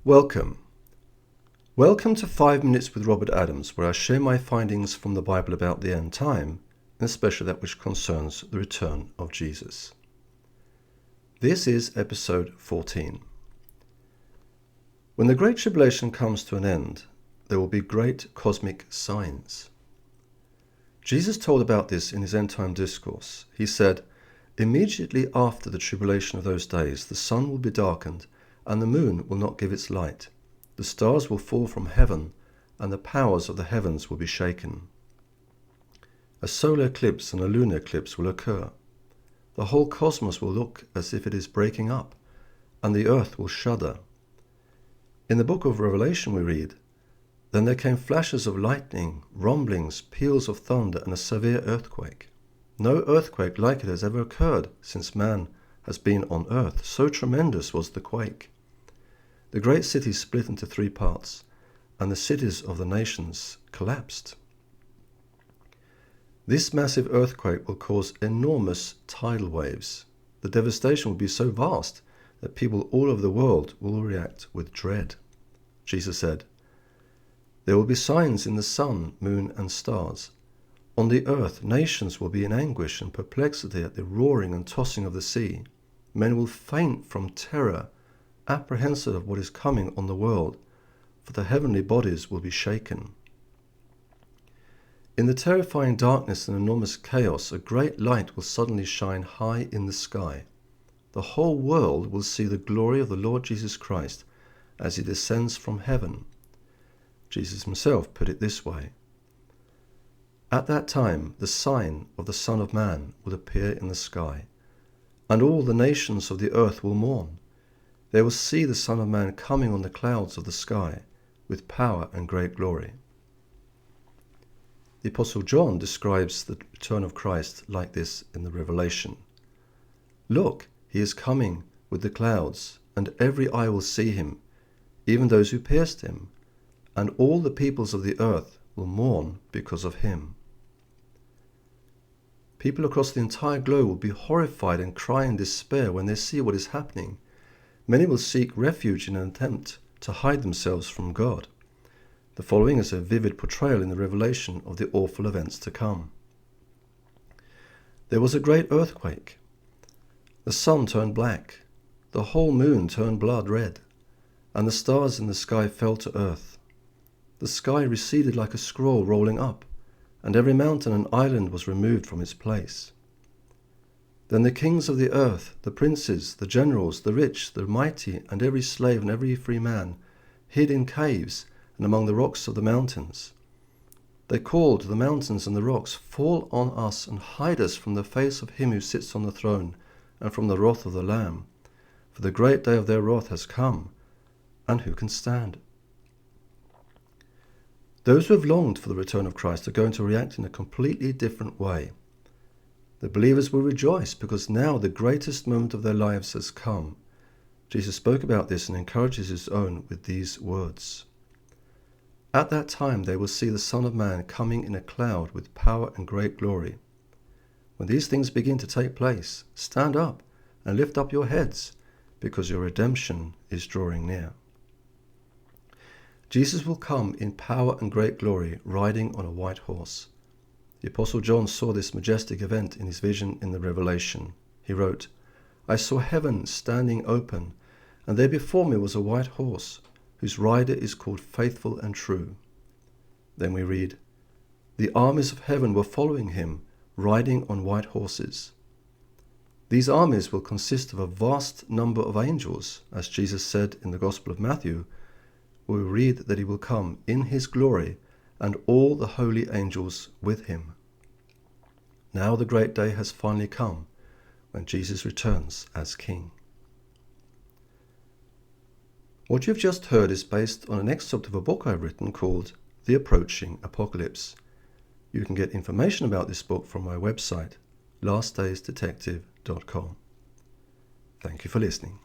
Welcome. Welcome to 5 Minutes with Robert Adams, where I share my findings from the Bible about the end time, and especially that which concerns the return of Jesus. This is episode 14. When the Great Tribulation comes to an end, there will be great cosmic signs. Jesus told about this in his end-time discourse. He said, "Immediately after the tribulation of those days, the sun will be darkened, and the moon will not give its light. The stars will fall from heaven, and the powers of the heavens will be shaken. A solar eclipse and a lunar eclipse will occur. The whole cosmos will look as if it is breaking up, and the earth will shudder." In the book of Revelation we read, "Then there came flashes of lightning, rumblings, peals of thunder, and a severe earthquake. No earthquake like it has ever occurred since man has been on earth. So tremendous was the quake. The great city split into 3 parts, and the cities of the nations collapsed." This massive earthquake will cause enormous tidal waves. The devastation will be so vast that people all over the world will react with dread. Jesus said, "There will be signs in the sun, moon, and stars. On the earth, nations will be in anguish and perplexity at the roaring and tossing of the sea. Men will faint from terror, apprehensive of what is coming on the world, for the heavenly bodies will be shaken." In the terrifying darkness and enormous chaos, a great light will suddenly shine high in the sky. The whole world will see the glory of the Lord Jesus Christ as he descends from heaven. Jesus himself put it this way, "At that time, the sign of the Son of Man will appear in the sky, and all the nations of the earth will mourn. They will see the Son of Man coming on the clouds of the sky with power and great glory." The Apostle John describes the return of Christ like this in the Revelation. "Look, he is coming with the clouds, and every eye will see him, even those who pierced him, and all the peoples of the earth will mourn because of him." People across the entire globe will be horrified and cry in despair when they see what is happening. Many will seek refuge in an attempt to hide themselves from God. The following is a vivid portrayal in the Revelation of the awful events to come. "There was a great earthquake. The sun turned black, the whole moon turned blood red, and the stars in the sky fell to earth. The sky receded like a scroll rolling up, and every mountain and island was removed from its place. Then the kings of the earth, the princes, the generals, the rich, the mighty, and every slave and every free man, hid in caves and among the rocks of the mountains. They called to the mountains and the rocks, 'Fall on us and hide us from the face of him who sits on the throne and from the wrath of the Lamb. For the great day of their wrath has come, and who can stand?'" Those who have longed for the return of Christ are going to react in a completely different way. The believers will rejoice because now the greatest moment of their lives has come. Jesus spoke about this and encourages his own with these words. "At that time they will see the Son of Man coming in a cloud with power and great glory. When these things begin to take place, stand up and lift up your heads, because your redemption is drawing near." Jesus will come in power and great glory, riding on a white horse. The Apostle John saw this majestic event in his vision in the Revelation. He wrote, "I saw heaven standing open, and there before me was a white horse, whose rider is called Faithful and True." Then we read, "The armies of heaven were following him, riding on white horses." These armies will consist of a vast number of angels, as Jesus said in the Gospel of Matthew, where we read that he will come in his glory and all the holy angels with him. Now the great day has finally come when Jesus returns as King. What you've just heard is based on an excerpt of a book I've written called The Approaching Apocalypse. You can get information about this book from my website, lastdaysdetective.com. Thank you for listening.